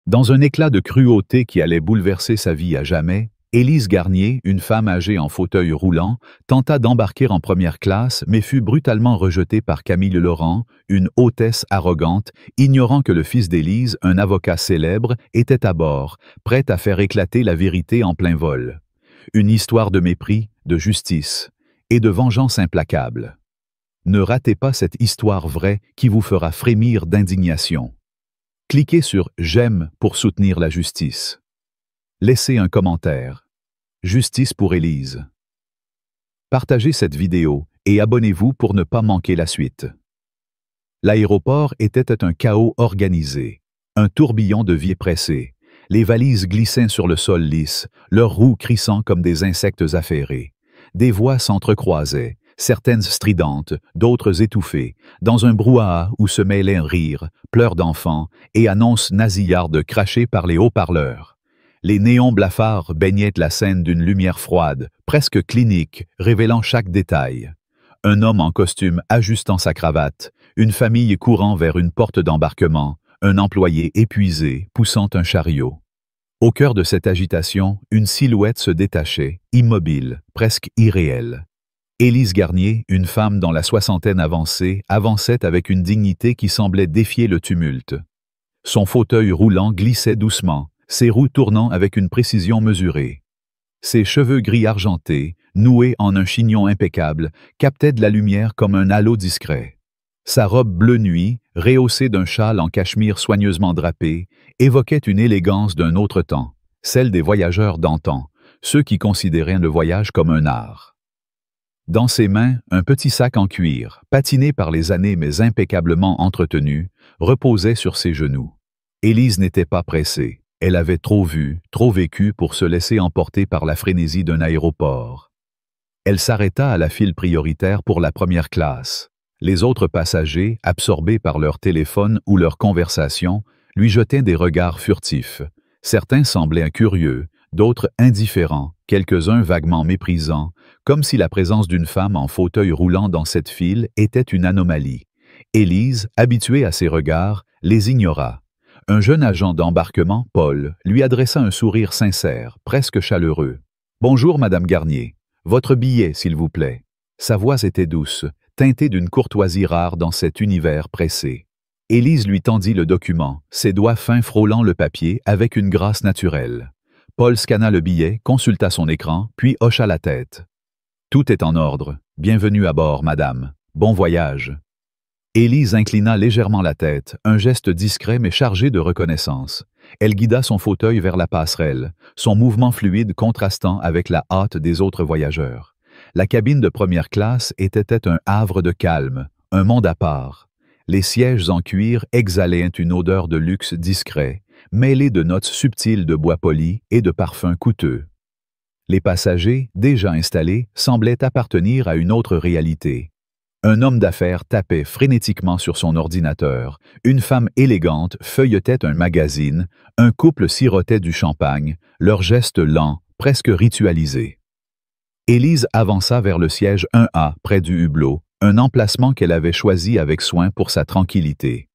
Dans un éclat de cruauté qui allait bouleverser sa vie à jamais, Élise Garnier, une femme âgée en fauteuil roulant, tenta d'embarquer en première classe mais fut brutalement rejetée par Camille Laurent, une hôtesse arrogante, ignorant que le fils d'Élise, un avocat célèbre, était à bord, prêt à faire éclater la vérité en plein vol. Une histoire de mépris, de justice et de vengeance implacable. Ne ratez pas cette histoire vraie qui vous fera frémir d'indignation. Cliquez sur « J'aime » pour soutenir la justice. Laissez un commentaire. Justice pour Élise. Partagez cette vidéo et abonnez-vous pour ne pas manquer la suite. L'aéroport était un chaos organisé, un tourbillon de vie pressée. Les valises glissaient sur le sol lisse, leurs roues crissant comme des insectes affairés. Des voix s'entrecroisaient, certaines stridentes, d'autres étouffées, dans un brouhaha où se mêlaient rires, pleurs d'enfants et annonces nasillardes crachées par les haut-parleurs. Les néons blafards baignaient la scène d'une lumière froide, presque clinique, révélant chaque détail. Un homme en costume ajustant sa cravate, une famille courant vers une porte d'embarquement, un employé épuisé poussant un chariot. Au cœur de cette agitation, une silhouette se détachait, immobile, presque irréelle. Élise Garnier, une femme dans la soixantaine avancée, avançait avec une dignité qui semblait défier le tumulte. Son fauteuil roulant glissait doucement, ses roues tournant avec une précision mesurée. Ses cheveux gris argentés, noués en un chignon impeccable, captaient de la lumière comme un halo discret. Sa robe bleu nuit, rehaussée d'un châle en cachemire soigneusement drapé, évoquait une élégance d'un autre temps, celle des voyageurs d'antan, ceux qui considéraient le voyage comme un art. Dans ses mains, un petit sac en cuir, patiné par les années mais impeccablement entretenu, reposait sur ses genoux. Élise n'était pas pressée. Elle avait trop vu, trop vécu pour se laisser emporter par la frénésie d'un aéroport. Elle s'arrêta à la file prioritaire pour la première classe. Les autres passagers, absorbés par leur téléphone ou leur conversation, lui jetaient des regards furtifs. Certains semblaient curieux, d'autres indifférents, quelques-uns vaguement méprisants, comme si la présence d'une femme en fauteuil roulant dans cette file était une anomalie. Élise, habituée à ces regards, les ignora. Un jeune agent d'embarquement, Paul, lui adressa un sourire sincère, presque chaleureux. « Bonjour, Madame Garnier. Votre billet, s'il vous plaît. » Sa voix était douce, teintée d'une courtoisie rare dans cet univers pressé. Élise lui tendit le document, ses doigts fins frôlant le papier avec une grâce naturelle. Paul scanna le billet, consulta son écran, puis hocha la tête. « Tout est en ordre. Bienvenue à bord, madame. Bon voyage. » Élise inclina légèrement la tête, un geste discret mais chargé de reconnaissance. Elle guida son fauteuil vers la passerelle, son mouvement fluide contrastant avec la hâte des autres voyageurs. La cabine de première classe était un havre de calme, un monde à part. Les sièges en cuir exhalaient une odeur de luxe discret, mêlée de notes subtiles de bois poli et de parfums coûteux. Les passagers, déjà installés, semblaient appartenir à une autre réalité. Un homme d'affaires tapait frénétiquement sur son ordinateur, une femme élégante feuilletait un magazine, un couple sirotait du champagne, leurs gestes lents, presque ritualisés. Élise avança vers le siège 1A près du hublot, un emplacement qu'elle avait choisi avec soin pour sa tranquillité.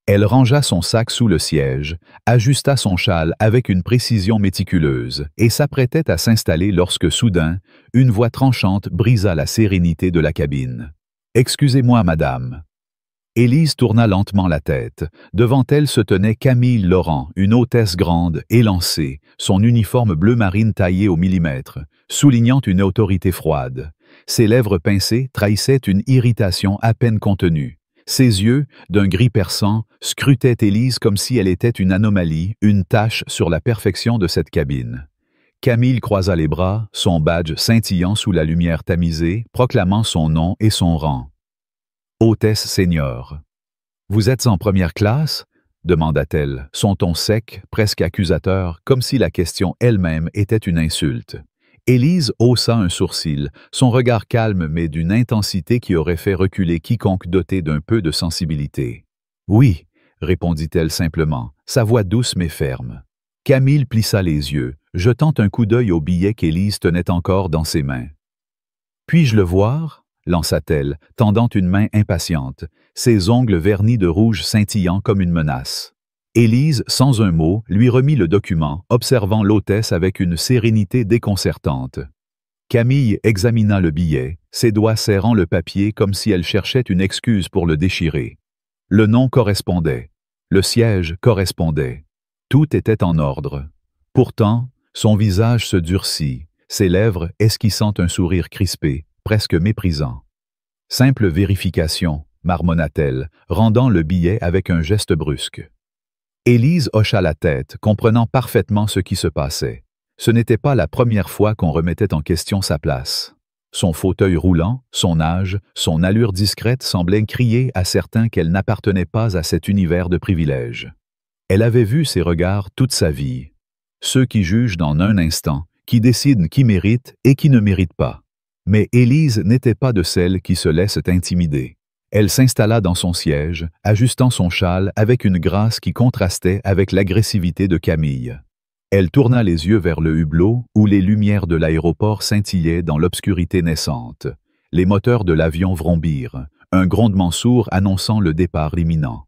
Elle rangea son sac sous le siège, ajusta son châle avec une précision méticuleuse et s'apprêtait à s'installer lorsque soudain, une voix tranchante brisa la sérénité de la cabine. « Excusez-moi, madame. » Élise tourna lentement la tête. Devant elle se tenait Camille Laurent, une hôtesse grande, élancée, son uniforme bleu marine taillé au millimètre, soulignant une autorité froide. Ses lèvres pincées trahissaient une irritation à peine contenue. Ses yeux, d'un gris perçant, scrutaient Élise comme si elle était une anomalie, une tache sur la perfection de cette cabine. Camille croisa les bras, son badge scintillant sous la lumière tamisée, proclamant son nom et son rang. « Hôtesse senior. »« Vous êtes en première classe ?» demanda-t-elle, son ton sec, presque accusateur, comme si la question elle-même était une insulte. Élise haussa un sourcil, son regard calme mais d'une intensité qui aurait fait reculer quiconque doté d'un peu de sensibilité. « Oui, » répondit-elle simplement, sa voix douce mais ferme. Camille plissa les yeux, jetant un coup d'œil au billet qu'Élise tenait encore dans ses mains. « Puis-je le voir ?» lança-t-elle, tendant une main impatiente, ses ongles vernis de rouge scintillant comme une menace. Élise, sans un mot, lui remit le document, observant l'hôtesse avec une sérénité déconcertante. Camille examina le billet, ses doigts serrant le papier comme si elle cherchait une excuse pour le déchirer. Le nom correspondait. Le siège correspondait. Tout était en ordre. Pourtant, son visage se durcit, ses lèvres esquissant un sourire crispé, presque méprisant. Simple vérification, marmonna-t-elle, rendant le billet avec un geste brusque. Élise hocha la tête, comprenant parfaitement ce qui se passait. Ce n'était pas la première fois qu'on remettait en question sa place. Son fauteuil roulant, son âge, son allure discrète semblaient crier à certains qu'elle n'appartenait pas à cet univers de privilèges. Elle avait vu ces regards toute sa vie. Ceux qui jugent dans un instant, qui décident qui mérite et qui ne mérite pas. Mais Élise n'était pas de celles qui se laissent intimider. Elle s'installa dans son siège, ajustant son châle avec une grâce qui contrastait avec l'agressivité de Camille. Elle tourna les yeux vers le hublot où les lumières de l'aéroport scintillaient dans l'obscurité naissante. Les moteurs de l'avion vrombirent, un grondement sourd annonçant le départ imminent.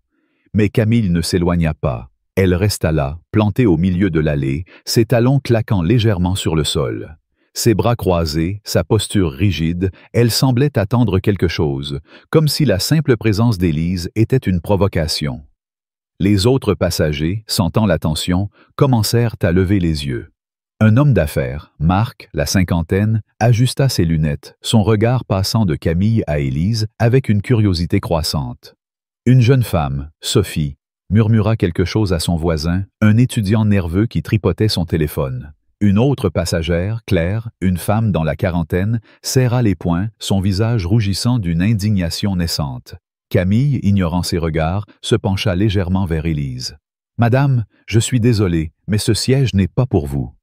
Mais Camille ne s'éloigna pas. Elle resta là, plantée au milieu de l'allée, ses talons claquant légèrement sur le sol. Ses bras croisés, sa posture rigide, elle semblait attendre quelque chose, comme si la simple présence d'Élise était une provocation. Les autres passagers, sentant la tension, commencèrent à lever les yeux. Un homme d'affaires, Marc, la cinquantaine, ajusta ses lunettes, son regard passant de Camille à Élise avec une curiosité croissante. Une jeune femme, Sophie, murmura quelque chose à son voisin, un étudiant nerveux qui tripotait son téléphone. Une autre passagère, Claire, une femme dans la quarantaine, serra les poings, son visage rougissant d'une indignation naissante. Camille, ignorant ses regards, se pencha légèrement vers Élise. « Madame, je suis désolé, mais ce siège n'est pas pour vous. »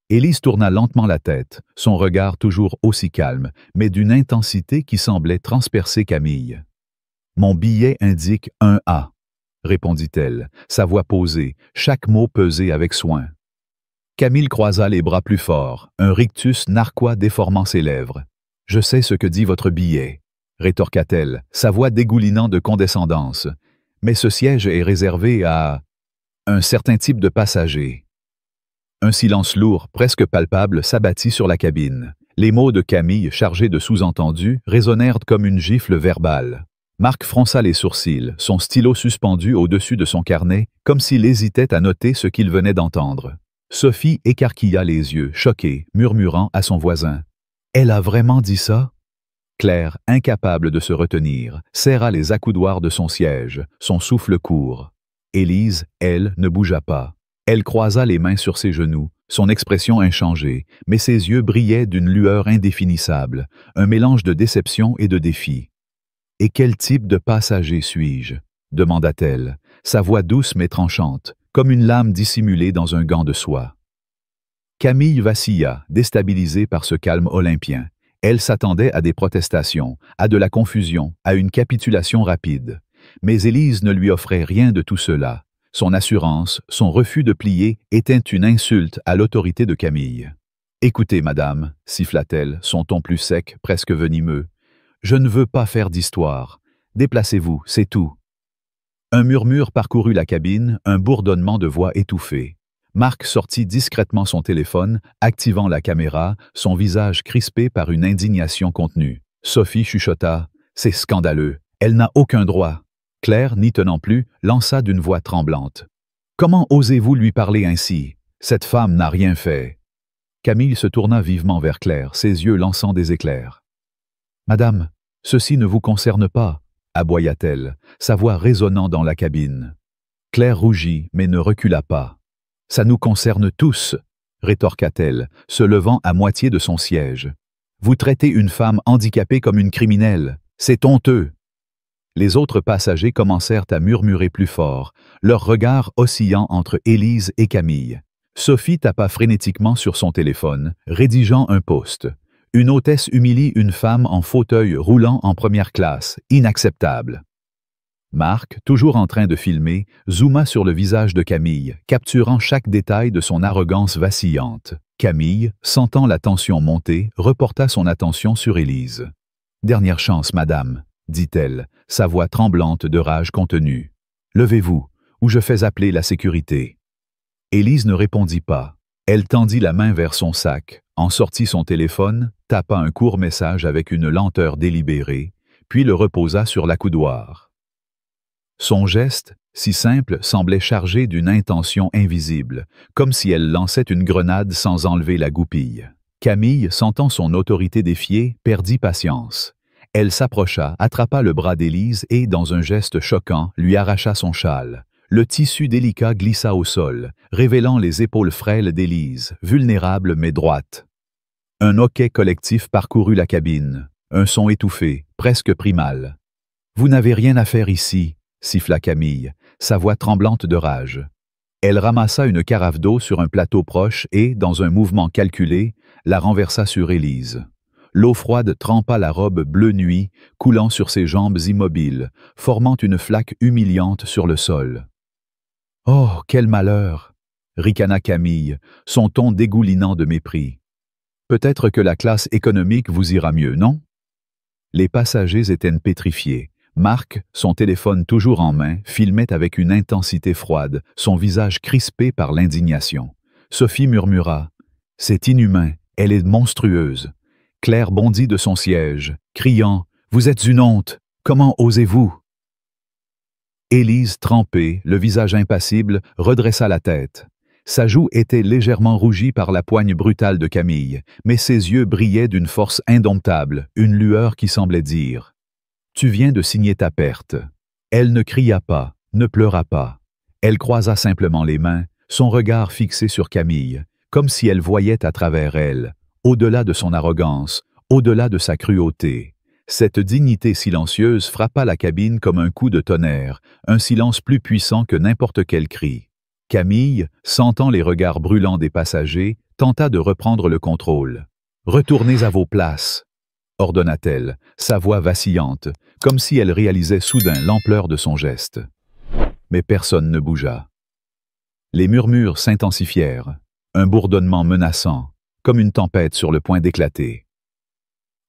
Élise tourna lentement la tête, son regard toujours aussi calme, mais d'une intensité qui semblait transpercer Camille. « Mon billet indique un A, » répondit-elle, sa voix posée, chaque mot pesé avec soin. Camille croisa les bras plus fort, un rictus narquois déformant ses lèvres. « Je sais ce que dit votre billet, » rétorqua-t-elle, sa voix dégoulinant de condescendance. « Mais ce siège est réservé à un certain type de passager. » Un silence lourd, presque palpable, s'abattit sur la cabine. Les mots de Camille, chargés de sous-entendus, résonnèrent comme une gifle verbale. Marc fronça les sourcils, son stylo suspendu au-dessus de son carnet, comme s'il hésitait à noter ce qu'il venait d'entendre. Sophie écarquilla les yeux, choquée, murmurant à son voisin. « Elle a vraiment dit ça? » Claire, incapable de se retenir, serra les accoudoirs de son siège, son souffle court. Élise, elle, ne bougea pas. Elle croisa les mains sur ses genoux, son expression inchangée, mais ses yeux brillaient d'une lueur indéfinissable, un mélange de déception et de défi. « Et quel type de passager suis-je » demanda-t-elle, sa voix douce mais tranchante, comme une lame dissimulée dans un gant de soie. Camille vacilla, déstabilisée par ce calme olympien. Elle s'attendait à des protestations, à de la confusion, à une capitulation rapide. Mais Élise ne lui offrait rien de tout cela. Son assurance, son refus de plier étaient une insulte à l'autorité de Camille. « Écoutez, madame, » siffla-t-elle, son ton plus sec, presque venimeux. « Je ne veux pas faire d'histoire. Déplacez-vous, c'est tout. » Un murmure parcourut la cabine, un bourdonnement de voix étouffée. Marc sortit discrètement son téléphone, activant la caméra, son visage crispé par une indignation contenue. Sophie chuchota « C'est scandaleux, elle n'a aucun droit. » Claire, n'y tenant plus, lança d'une voix tremblante. « Comment osez-vous lui parler ainsi? Cette femme n'a rien fait. » Camille se tourna vivement vers Claire, ses yeux lançant des éclairs. « Madame, ceci ne vous concerne pas, » aboya-t-elle, sa voix résonnant dans la cabine. Claire rougit, mais ne recula pas. « Ça nous concerne tous, » rétorqua-t-elle, se levant à moitié de son siège. « Vous traitez une femme handicapée comme une criminelle. C'est honteux. » Les autres passagers commencèrent à murmurer plus fort, leurs regards oscillant entre Élise et Camille. Sophie tapa frénétiquement sur son téléphone, rédigeant un post. Une hôtesse humilie une femme en fauteuil roulant en première classe. Inacceptable. Marc, toujours en train de filmer, zooma sur le visage de Camille, capturant chaque détail de son arrogance vacillante. Camille, sentant la tension monter, reporta son attention sur Élise. « Dernière chance, madame, » dit-elle, sa voix tremblante de rage contenue. « Levez-vous, ou je fais appeler la sécurité. Élise ne répondit pas. Elle tendit la main vers son sac, en sortit son téléphone, tapa un court message avec une lenteur délibérée, puis le reposa sur l'accoudoir. Son geste, si simple, semblait chargé d'une intention invisible, comme si elle lançait une grenade sans enlever la goupille. Camille, sentant son autorité défiée, perdit patience. Elle s'approcha, attrapa le bras d'Élise et, dans un geste choquant, lui arracha son châle. Le tissu délicat glissa au sol, révélant les épaules frêles d'Élise, vulnérable mais droite. Un hoquet collectif parcourut la cabine, un son étouffé, presque primal. « Vous n'avez rien à faire ici », siffla Camille, sa voix tremblante de rage. Elle ramassa une carafe d'eau sur un plateau proche et, dans un mouvement calculé, la renversa sur Élise. L'eau froide trempa la robe bleu nuit, coulant sur ses jambes immobiles, formant une flaque humiliante sur le sol. « Oh, quel malheur !» ricana Camille, son ton dégoulinant de mépris. « Peut-être que la classe économique vous ira mieux, non ?» Les passagers étaient pétrifiés. Marc, son téléphone toujours en main, filmait avec une intensité froide, son visage crispé par l'indignation. Sophie murmura « C'est inhumain, elle est monstrueuse !» Claire bondit de son siège, criant « Vous êtes une honte! Comment osez-vous » Élise, trempée, le visage impassible, redressa la tête. Sa joue était légèrement rougie par la poigne brutale de Camille, mais ses yeux brillaient d'une force indomptable, une lueur qui semblait dire « Tu viens de signer ta perte ». Elle ne cria pas, ne pleura pas. Elle croisa simplement les mains, son regard fixé sur Camille, comme si elle voyait à travers elle, au-delà de son arrogance, au-delà de sa cruauté. Cette dignité silencieuse frappa la cabine comme un coup de tonnerre, un silence plus puissant que n'importe quel cri. Camille, sentant les regards brûlants des passagers, tenta de reprendre le contrôle. « Retournez à vos places !» ordonna-t-elle, sa voix vacillante, comme si elle réalisait soudain l'ampleur de son geste. Mais personne ne bougea. Les murmures s'intensifièrent, un bourdonnement menaçant, comme une tempête sur le point d'éclater.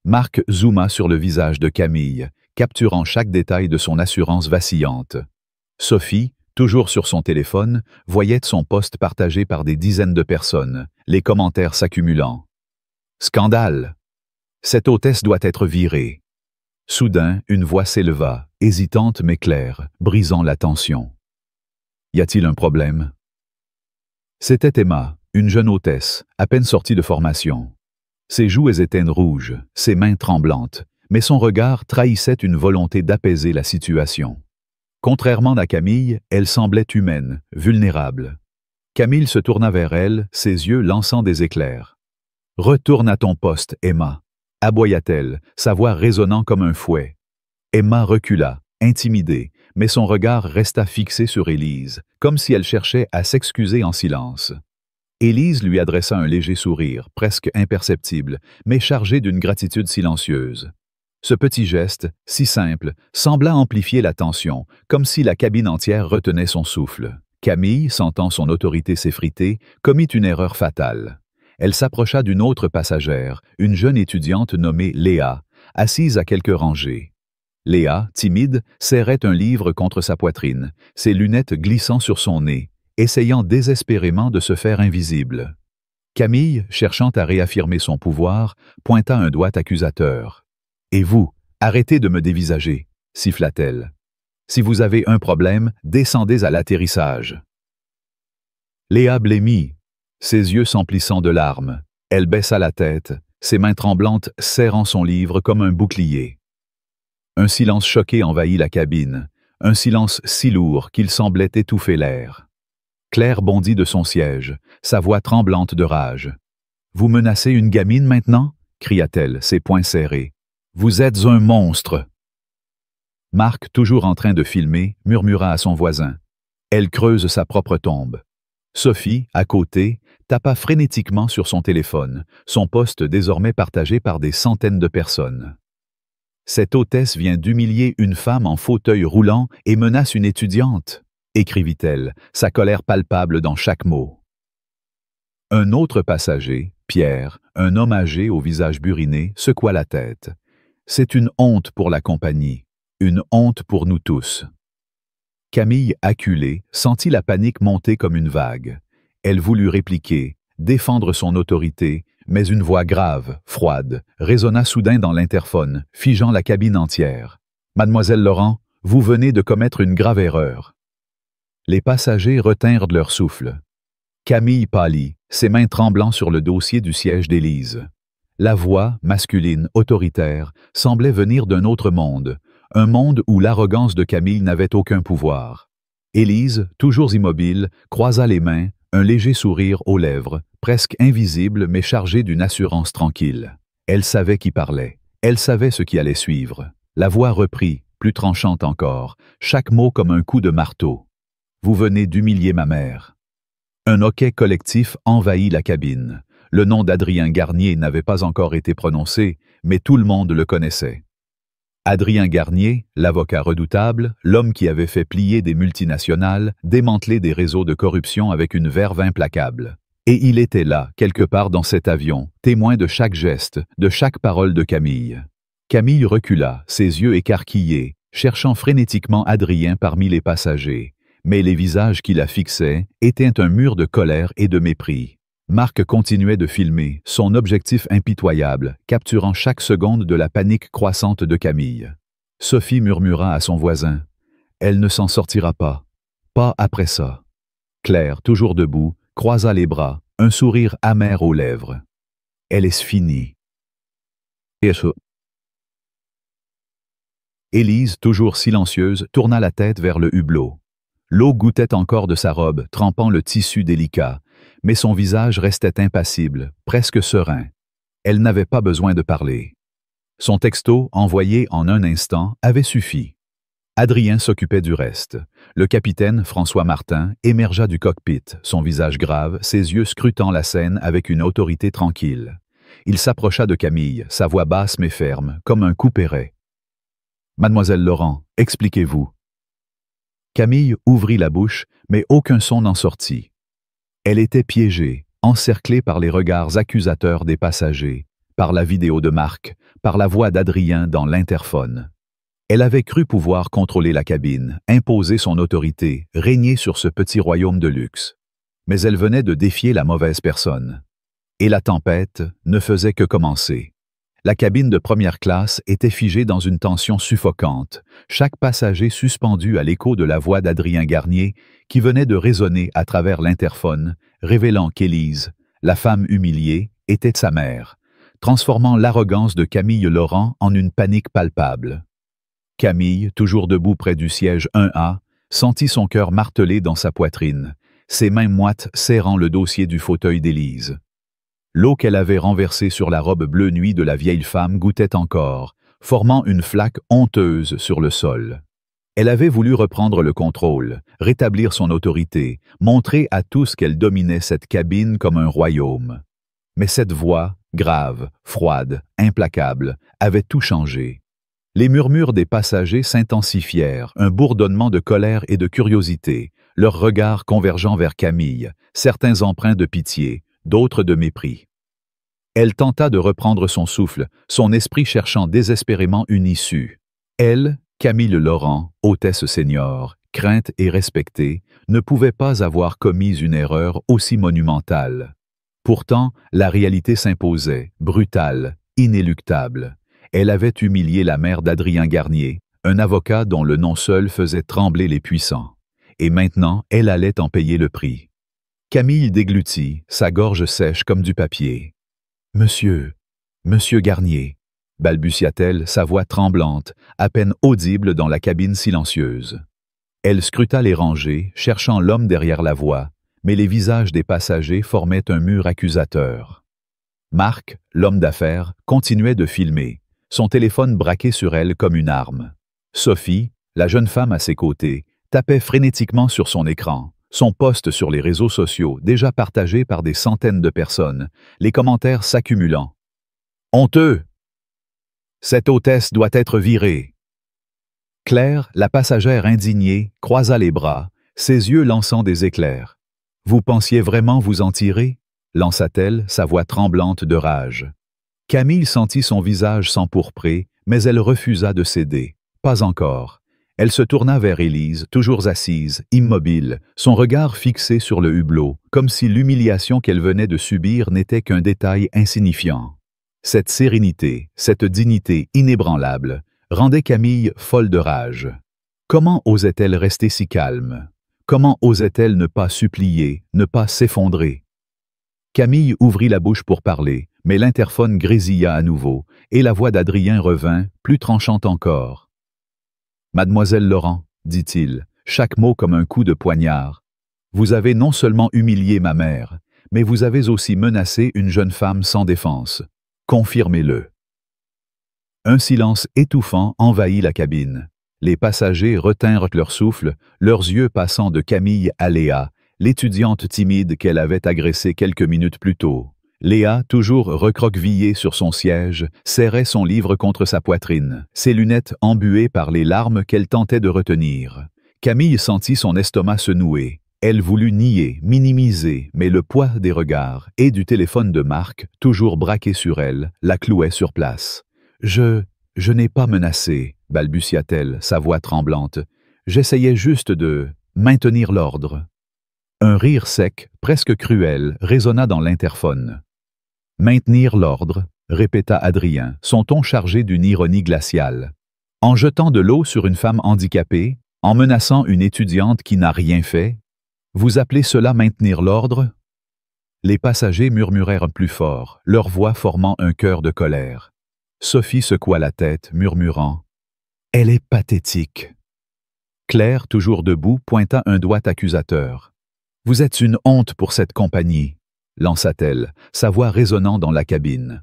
Marc zooma sur le visage de Camille, capturant chaque détail de son assurance vacillante. Sophie, toujours sur son téléphone, voyait son post partagé par des dizaines de personnes, les commentaires s'accumulant. « Scandale! Cette hôtesse doit être virée. » Soudain, une voix s'éleva, hésitante mais claire, brisant la tension. « Y a-t-il un problème? » C'était Emma, une jeune hôtesse, à peine sortie de formation. Ses joues étaient rouges, ses mains tremblantes, mais son regard trahissait une volonté d'apaiser la situation. Contrairement à Camille, elle semblait humaine, vulnérable. Camille se tourna vers elle, ses yeux lançant des éclairs. « Retourne à ton poste, Emma !» aboya-t-elle, sa voix résonnant comme un fouet. Emma recula, intimidée, mais son regard resta fixé sur Élise, comme si elle cherchait à s'excuser en silence. Élise lui adressa un léger sourire, presque imperceptible, mais chargé d'une gratitude silencieuse. Ce petit geste, si simple, sembla amplifier la tension, comme si la cabine entière retenait son souffle. Camille, sentant son autorité s'effriter, commit une erreur fatale. Elle s'approcha d'une autre passagère, une jeune étudiante nommée Léa, assise à quelques rangées. Léa, timide, serrait un livre contre sa poitrine, ses lunettes glissant sur son nez, essayant désespérément de se faire invisible. Camille, cherchant à réaffirmer son pouvoir, pointa un doigt accusateur. « Et vous, arrêtez de me dévisager » siffla-t-elle. « Si vous avez un problème, descendez à l'atterrissage. » Léa blêmit, ses yeux s'emplissant de larmes. Elle baissa la tête, ses mains tremblantes serrant son livre comme un bouclier. Un silence choqué envahit la cabine, un silence si lourd qu'il semblait étouffer l'air. Claire bondit de son siège, sa voix tremblante de rage. « Vous menacez une gamine maintenant ?» cria-t-elle, ses poings serrés. « Vous êtes un monstre !» Marc, toujours en train de filmer, murmura à son voisin. « Elle creuse sa propre tombe. » Sophie, à côté, tapa frénétiquement sur son téléphone, son poste désormais partagé par des centaines de personnes. « Cette hôtesse vient d'humilier une femme en fauteuil roulant et menace une étudiante !» écrivit-elle, sa colère palpable dans chaque mot. Un autre passager, Pierre, un homme âgé au visage buriné, secoua la tête. « C'est une honte pour la compagnie, une honte pour nous tous. » Camille, acculée, sentit la panique monter comme une vague. Elle voulut répliquer, défendre son autorité, mais une voix grave, froide, résonna soudain dans l'interphone, figeant la cabine entière. « Mademoiselle Laurent, vous venez de commettre une grave erreur. » Les passagers retinrent leur souffle. Camille pâlit, ses mains tremblant sur le dossier du siège d'Élise. La voix, masculine, autoritaire, semblait venir d'un autre monde, un monde où l'arrogance de Camille n'avait aucun pouvoir. Élise, toujours immobile, croisa les mains, un léger sourire aux lèvres, presque invisible mais chargé d'une assurance tranquille. Elle savait qui parlait, elle savait ce qui allait suivre. La voix reprit, plus tranchante encore, chaque mot comme un coup de marteau. « Vous venez d'humilier ma mère. » Un hoquet collectif envahit la cabine. Le nom d'Adrien Garnier n'avait pas encore été prononcé, mais tout le monde le connaissait. Adrien Garnier, l'avocat redoutable, l'homme qui avait fait plier des multinationales, démanteler des réseaux de corruption avec une verve implacable. Et il était là, quelque part dans cet avion, témoin de chaque geste, de chaque parole de Camille. Camille recula, ses yeux écarquillés, cherchant frénétiquement Adrien parmi les passagers. Mais les visages qui la fixaient étaient un mur de colère et de mépris. Marc continuait de filmer, son objectif impitoyable, capturant chaque seconde de la panique croissante de Camille. Sophie murmura à son voisin. « Elle ne s'en sortira pas. Pas après ça. » Claire, toujours debout, croisa les bras, un sourire amer aux lèvres. « Elle est finie. » Élise, toujours silencieuse, tourna la tête vers le hublot. L'eau goûtait encore de sa robe, trempant le tissu délicat, mais son visage restait impassible, presque serein. Elle n'avait pas besoin de parler. Son texto, envoyé en un instant, avait suffi. Adrien s'occupait du reste. Le capitaine, François Martin, émergea du cockpit, son visage grave, ses yeux scrutant la scène avec une autorité tranquille. Il s'approcha de Camille, sa voix basse mais ferme, comme un couperet. « Mademoiselle Laurent, expliquez-vous. » Camille ouvrit la bouche, mais aucun son n'en sortit. Elle était piégée, encerclée par les regards accusateurs des passagers, par la vidéo de Marc, par la voix d'Adrien dans l'interphone. Elle avait cru pouvoir contrôler la cabine, imposer son autorité, régner sur ce petit royaume de luxe. Mais elle venait de défier la mauvaise personne. Et la tempête ne faisait que commencer. La cabine de première classe était figée dans une tension suffocante, chaque passager suspendu à l'écho de la voix d'Adrien Garnier qui venait de résonner à travers l'interphone, révélant qu'Élise, la femme humiliée, était sa mère, transformant l'arrogance de Camille Laurent en une panique palpable. Camille, toujours debout près du siège 1A, sentit son cœur martelé dans sa poitrine, ses mains moites serrant le dossier du fauteuil d'Élise. L'eau qu'elle avait renversée sur la robe bleu nuit de la vieille femme goûtait encore, formant une flaque honteuse sur le sol. Elle avait voulu reprendre le contrôle, rétablir son autorité, montrer à tous qu'elle dominait cette cabine comme un royaume. Mais cette voix, grave, froide, implacable, avait tout changé. Les murmures des passagers s'intensifièrent, un bourdonnement de colère et de curiosité, leurs regards convergeant vers Camille, certains empreints de pitié, d'autres de mépris. Elle tenta de reprendre son souffle, son esprit cherchant désespérément une issue. Elle, Camille Laurent, hôtesse senior, crainte et respectée, ne pouvait pas avoir commis une erreur aussi monumentale. Pourtant, la réalité s'imposait, brutale, inéluctable. Elle avait humilié la mère d'Adrien Garnier, un avocat dont le nom seul faisait trembler les puissants. Et maintenant, elle allait en payer le prix. Camille déglutit, sa gorge sèche comme du papier. « Monsieur Garnier », balbutia-t-elle, sa voix tremblante, à peine audible dans la cabine silencieuse. Elle scruta les rangées, cherchant l'homme derrière la voix, mais les visages des passagers formaient un mur accusateur. Marc, l'homme d'affaires, continuait de filmer, son téléphone braqué sur elle comme une arme. Sophie, la jeune femme à ses côtés, tapait frénétiquement sur son écran. Son post sur les réseaux sociaux, déjà partagé par des centaines de personnes, les commentaires s'accumulant. « Honteux! Cette hôtesse doit être virée! » Claire, la passagère indignée, croisa les bras, ses yeux lançant des éclairs. « Vous pensiez vraiment vous en tirer ?» lança-t-elle, sa voix tremblante de rage. Camille sentit son visage s'empourprer, mais elle refusa de céder. Pas encore. Elle se tourna vers Élise, toujours assise, immobile, son regard fixé sur le hublot, comme si l'humiliation qu'elle venait de subir n'était qu'un détail insignifiant. Cette sérénité, cette dignité inébranlable, rendait Camille folle de rage. Comment osait-elle rester si calme? Comment osait-elle ne pas supplier, ne pas s'effondrer? Camille ouvrit la bouche pour parler, mais l'interphone grésilla à nouveau, et la voix d'Adrien revint, plus tranchante encore. « Mademoiselle Laurent, dit-il, chaque mot comme un coup de poignard. Vous avez non seulement humilié ma mère, mais vous avez aussi menacé une jeune femme sans défense. Confirmez-le. » Un silence étouffant envahit la cabine. Les passagers retinrent leur souffle, leurs yeux passant de Camille à Léa, l'étudiante timide qu'elle avait agressée quelques minutes plus tôt. Léa, toujours recroquevillée sur son siège, serrait son livre contre sa poitrine, ses lunettes embuées par les larmes qu'elle tentait de retenir. Camille sentit son estomac se nouer. Elle voulut nier, minimiser, mais le poids des regards et du téléphone de Marc, toujours braqué sur elle, la clouait sur place. « Je n'ai pas menacé, balbutia-t-elle, sa voix tremblante. J'essayais juste de maintenir l'ordre. » Un rire sec, presque cruel, résonna dans l'interphone. « Maintenir l'ordre », répéta Adrien, son ton chargé d'une ironie glaciale. « En jetant de l'eau sur une femme handicapée, en menaçant une étudiante qui n'a rien fait, vous appelez cela maintenir l'ordre ?» Les passagers murmurèrent plus fort, leur voix formant un chœur de colère. Sophie secoua la tête, murmurant « Elle est pathétique. » Claire, toujours debout, pointa un doigt accusateur. « Vous êtes une honte pour cette compagnie », lança-t-elle, sa voix résonnant dans la cabine.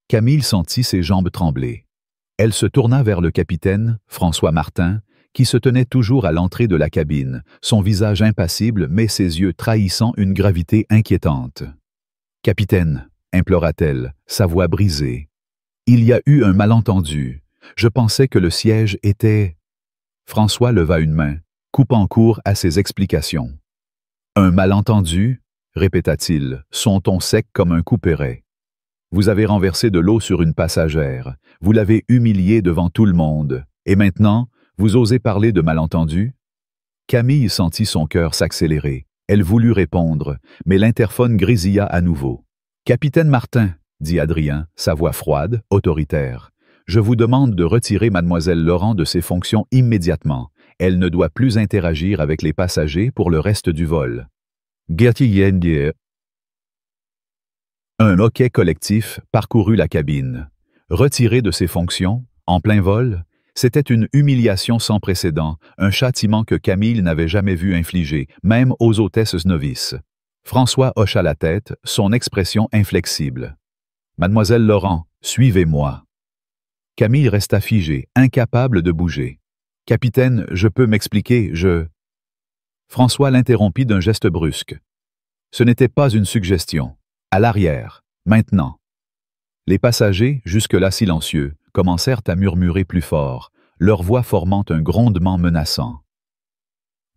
Camille sentit ses jambes trembler. Elle se tourna vers le capitaine, François Martin, qui se tenait toujours à l'entrée de la cabine, son visage impassible mais ses yeux trahissant une gravité inquiétante. « Capitaine, » implora-t-elle, sa voix brisée. « Il y a eu un malentendu. Je pensais que le siège était... » François leva une main, coupant court à ses explications. « Un malentendu ?» répéta-t-il, son ton sec comme un couperet. « Vous avez renversé de l'eau sur une passagère, vous l'avez humiliée devant tout le monde, et maintenant, vous osez parler de malentendu ?» Camille sentit son cœur s'accélérer. Elle voulut répondre, mais l'interphone grésilla à nouveau. « Capitaine Martin, » dit Adrien, sa voix froide, autoritaire, « je vous demande de retirer mademoiselle Laurent de ses fonctions immédiatement. Elle ne doit plus interagir avec les passagers pour le reste du vol. » Un hoquet collectif parcourut la cabine. Retiré de ses fonctions, en plein vol, c'était une humiliation sans précédent, un châtiment que Camille n'avait jamais vu infliger, même aux hôtesses novices. François hocha la tête, son expression inflexible. « Mademoiselle Laurent, suivez-moi. » Camille resta figée, incapable de bouger. « Capitaine, je peux m'expliquer, je... » François l'interrompit d'un geste brusque. Ce n'était pas une suggestion. À l'arrière, maintenant. Les passagers, jusque-là silencieux, commencèrent à murmurer plus fort, leur voix formant un grondement menaçant.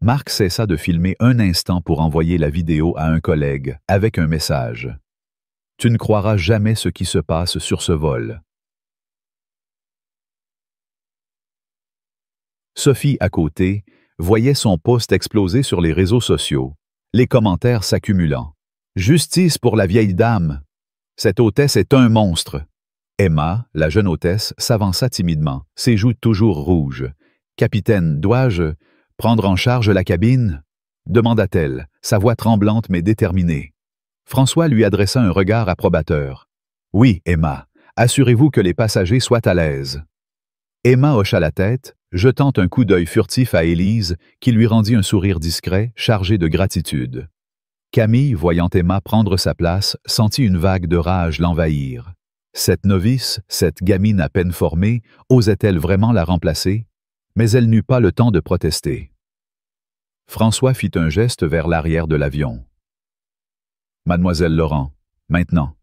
Marc cessa de filmer un instant pour envoyer la vidéo à un collègue, avec un message. « Tu ne croiras jamais ce qui se passe sur ce vol. » Sophie, à côté, voyait son post exploser sur les réseaux sociaux, les commentaires s'accumulant. « Justice pour la vieille dame! Cette hôtesse est un monstre! » Emma, la jeune hôtesse, s'avança timidement, ses joues toujours rouges. « Capitaine, dois-je prendre en charge la cabine ?» demanda-t-elle, sa voix tremblante mais déterminée. François lui adressa un regard approbateur. « Oui, Emma, assurez-vous que les passagers soient à l'aise. » Emma hocha la tête, jetant un coup d'œil furtif à Élise, qui lui rendit un sourire discret, chargé de gratitude. Camille, voyant Emma prendre sa place, sentit une vague de rage l'envahir. Cette novice, cette gamine à peine formée, osait-elle vraiment la remplacer? Mais elle n'eut pas le temps de protester. François fit un geste vers l'arrière de l'avion. « Mademoiselle Laurent, maintenant. »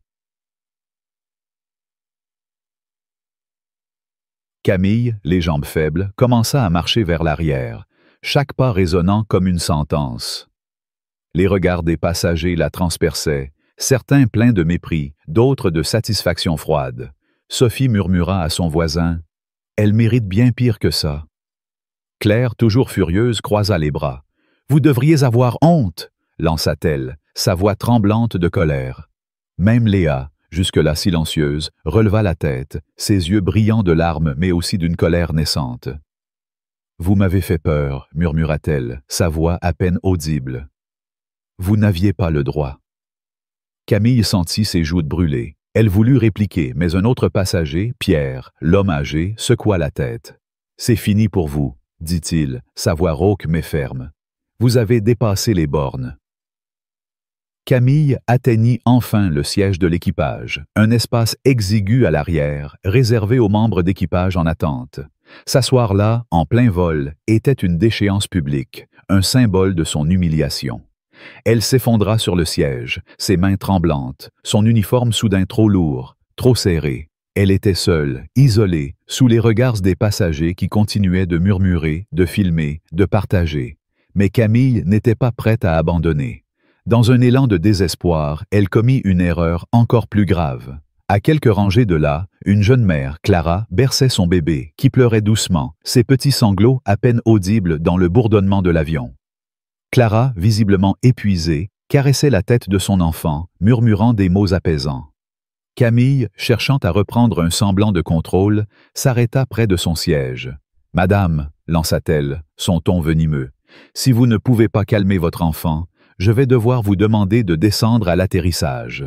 Camille, les jambes faibles, commença à marcher vers l'arrière, chaque pas résonnant comme une sentence. Les regards des passagers la transperçaient, certains pleins de mépris, d'autres de satisfaction froide. Sophie murmura à son voisin « Elle mérite bien pire que ça. » Claire, toujours furieuse, croisa les bras. « Vous devriez avoir honte !» lança-t-elle, sa voix tremblante de colère. Même Léa, jusque-là silencieuse, releva la tête, ses yeux brillants de larmes mais aussi d'une colère naissante. « Vous m'avez fait peur, murmura-t-elle, sa voix à peine audible. Vous n'aviez pas le droit. » Camille sentit ses joues brûler. Elle voulut répliquer, mais un autre passager, Pierre, l'homme âgé, secoua la tête. « C'est fini pour vous, » dit-il, sa voix rauque mais ferme. « Vous avez dépassé les bornes. » Camille atteignit enfin le siège de l'équipage, un espace exigu à l'arrière, réservé aux membres d'équipage en attente. S'asseoir là, en plein vol, était une déchéance publique, un symbole de son humiliation. Elle s'effondra sur le siège, ses mains tremblantes, son uniforme soudain trop lourd, trop serré. Elle était seule, isolée, sous les regards des passagers qui continuaient de murmurer, de filmer, de partager. Mais Camille n'était pas prête à abandonner. Dans un élan de désespoir, elle commit une erreur encore plus grave. À quelques rangées de là, une jeune mère, Clara, berçait son bébé, qui pleurait doucement, ses petits sanglots à peine audibles dans le bourdonnement de l'avion. Clara, visiblement épuisée, caressait la tête de son enfant, murmurant des mots apaisants. Camille, cherchant à reprendre un semblant de contrôle, s'arrêta près de son siège. « Madame, lança-t-elle, son ton venimeux, si vous ne pouvez pas calmer votre enfant, je vais devoir vous demander de descendre à l'atterrissage. »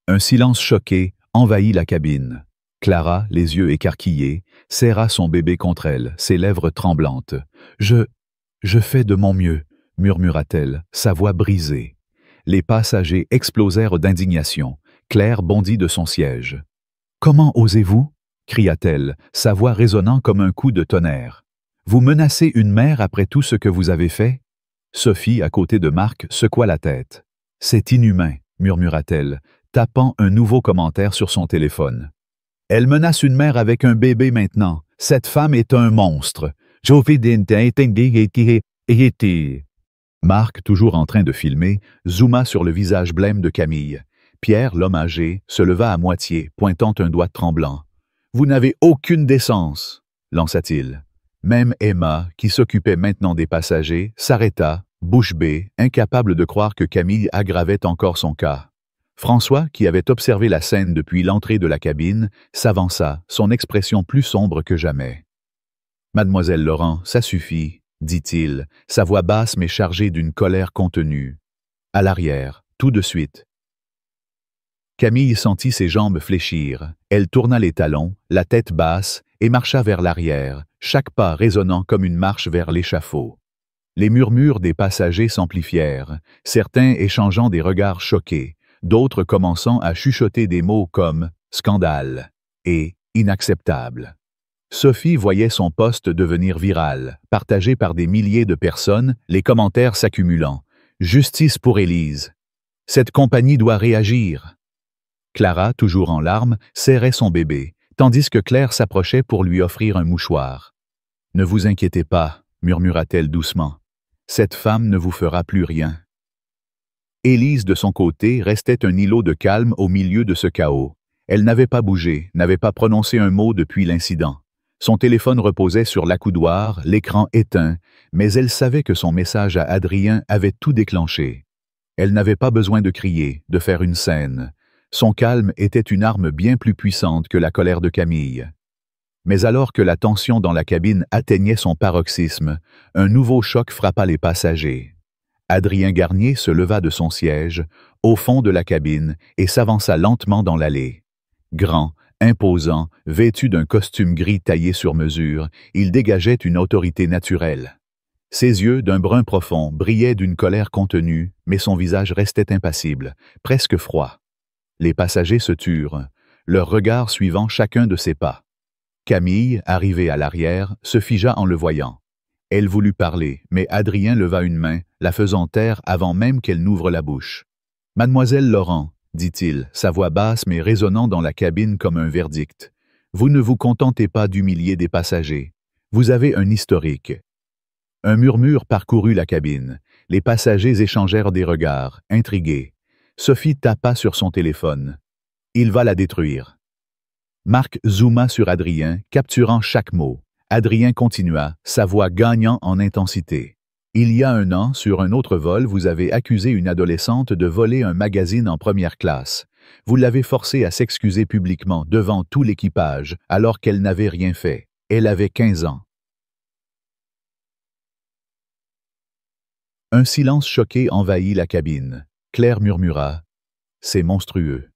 Un silence choqué envahit la cabine. Clara, les yeux écarquillés, serra son bébé contre elle, ses lèvres tremblantes. « Je fais de mon mieux, » murmura-t-elle, sa voix brisée. Les passagers explosèrent d'indignation. Claire bondit de son siège. « Comment osez-vous » cria-t-elle, sa voix résonnant comme un coup de tonnerre. « Vous menacez une mère après tout ce que vous avez fait ?» Sophie, à côté de Marc, secoua la tête. « C'est inhumain » murmura-t-elle, tapant un nouveau commentaire sur son téléphone. « Elle menace une mère avec un bébé maintenant. Cette femme est un monstre. » Marc, toujours en train de filmer, zooma sur le visage blême de Camille. Pierre, l'homme âgé, se leva à moitié, pointant un doigt tremblant. « Vous n'avez aucune décence !» lança-t-il. Même Emma, qui s'occupait maintenant des passagers, s'arrêta, bouche bée, incapable de croire que Camille aggravait encore son cas. François, qui avait observé la scène depuis l'entrée de la cabine, s'avança, son expression plus sombre que jamais. « Mademoiselle Laurent, ça suffit, » dit-il, sa voix basse mais chargée d'une colère contenue. « À l'arrière, tout de suite. » Camille sentit ses jambes fléchir. Elle tourna les talons, la tête basse, et marcha vers l'arrière, chaque pas résonnant comme une marche vers l'échafaud. Les murmures des passagers s'amplifièrent, certains échangeant des regards choqués, d'autres commençant à chuchoter des mots comme « scandale » et « inacceptable ». Sophie voyait son post devenir viral, partagé par des milliers de personnes, les commentaires s'accumulant. « Justice pour Élise »« Cette compagnie doit réagir ». Clara, toujours en larmes, serrait son bébé, tandis que Claire s'approchait pour lui offrir un mouchoir. « Ne vous inquiétez pas, » murmura-t-elle doucement. « Cette femme ne vous fera plus rien. » Élise, de son côté, restait un îlot de calme au milieu de ce chaos. Elle n'avait pas bougé, n'avait pas prononcé un mot depuis l'incident. Son téléphone reposait sur l'accoudoir, l'écran éteint, mais elle savait que son message à Adrien avait tout déclenché. Elle n'avait pas besoin de crier, de faire une scène. Son calme était une arme bien plus puissante que la colère de Camille. Mais alors que la tension dans la cabine atteignait son paroxysme, un nouveau choc frappa les passagers. Adrien Garnier se leva de son siège, au fond de la cabine, et s'avança lentement dans l'allée. Grand, imposant, vêtu d'un costume gris taillé sur mesure, il dégageait une autorité naturelle. Ses yeux, d'un brun profond, brillaient d'une colère contenue, mais son visage restait impassible, presque froid. Les passagers se turent, leur regard suivant chacun de ses pas. Camille, arrivée à l'arrière, se figea en le voyant. Elle voulut parler, mais Adrien leva une main, la faisant taire avant même qu'elle n'ouvre la bouche. « Mademoiselle Laurent, » dit-il, sa voix basse mais résonnant dans la cabine comme un verdict. « Vous ne vous contentez pas d'humilier des passagers. Vous avez un historique. » Un murmure parcourut la cabine. Les passagers échangèrent des regards, intrigués. Sophie tapa sur son téléphone. Il va la détruire. Marc zooma sur Adrien, capturant chaque mot. Adrien continua, sa voix gagnant en intensité. Il y a un an, sur un autre vol, vous avez accusé une adolescente de voler un magazine en première classe. Vous l'avez forcée à s'excuser publiquement devant tout l'équipage, alors qu'elle n'avait rien fait. Elle avait 15 ans. Un silence choqué envahit la cabine. Claire murmura « C'est monstrueux ».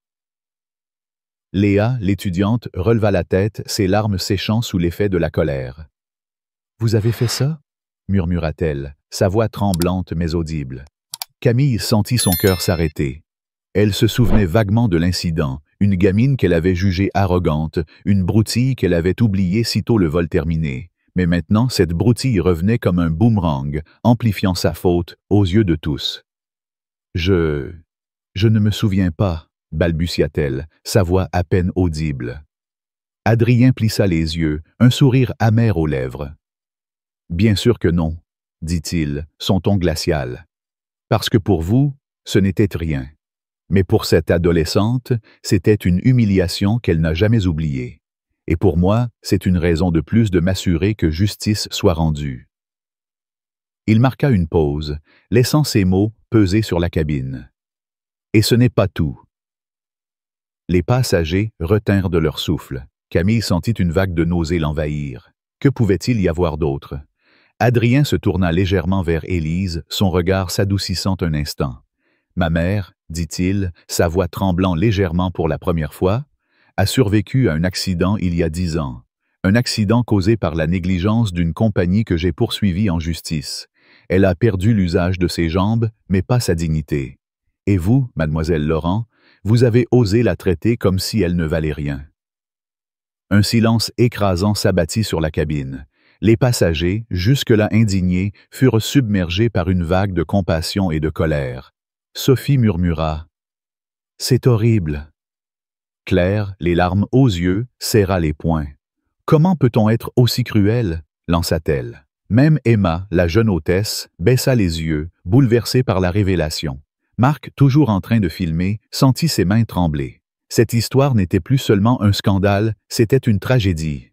Léa, l'étudiante, releva la tête, ses larmes séchant sous l'effet de la colère. « Vous avez fait ça ?» murmura-t-elle, sa voix tremblante mais audible. Camille sentit son cœur s'arrêter. Elle se souvenait vaguement de l'incident, une gamine qu'elle avait jugée arrogante, une broutille qu'elle avait oubliée sitôt le vol terminé. Mais maintenant, cette broutille revenait comme un boomerang, amplifiant sa faute aux yeux de tous. « Je ne me souviens pas », balbutia-t-elle, sa voix à peine audible. Adrien plissa les yeux, un sourire amer aux lèvres. « Bien sûr que non, » dit-il, son ton glacial. « Parce que pour vous, ce n'était rien. Mais pour cette adolescente, c'était une humiliation qu'elle n'a jamais oubliée. Et pour moi, c'est une raison de plus de m'assurer que justice soit rendue. » Il marqua une pause, laissant ces mots peser sur la cabine. Et ce n'est pas tout. Les passagers retinrent de leur souffle. Camille sentit une vague de nausée l'envahir. Que pouvait-il y avoir d'autre? Adrien se tourna légèrement vers Élise, son regard s'adoucissant un instant. « Ma mère, dit-il, sa voix tremblant légèrement pour la première fois, a survécu à un accident il y a 10 ans. Un accident causé par la négligence d'une compagnie que j'ai poursuivie en justice. Elle a perdu l'usage de ses jambes, mais pas sa dignité. Et vous, mademoiselle Laurent, vous avez osé la traiter comme si elle ne valait rien. » Un silence écrasant s'abattit sur la cabine. Les passagers, jusque-là indignés, furent submergés par une vague de compassion et de colère. Sophie murmura « C'est horrible ». Claire, les larmes aux yeux, serra les poings. « Comment peut-on être aussi cruel ?» lança-t-elle. Même Emma, la jeune hôtesse, baissa les yeux, bouleversée par la révélation. Marc, toujours en train de filmer, sentit ses mains trembler. Cette histoire n'était plus seulement un scandale, c'était une tragédie.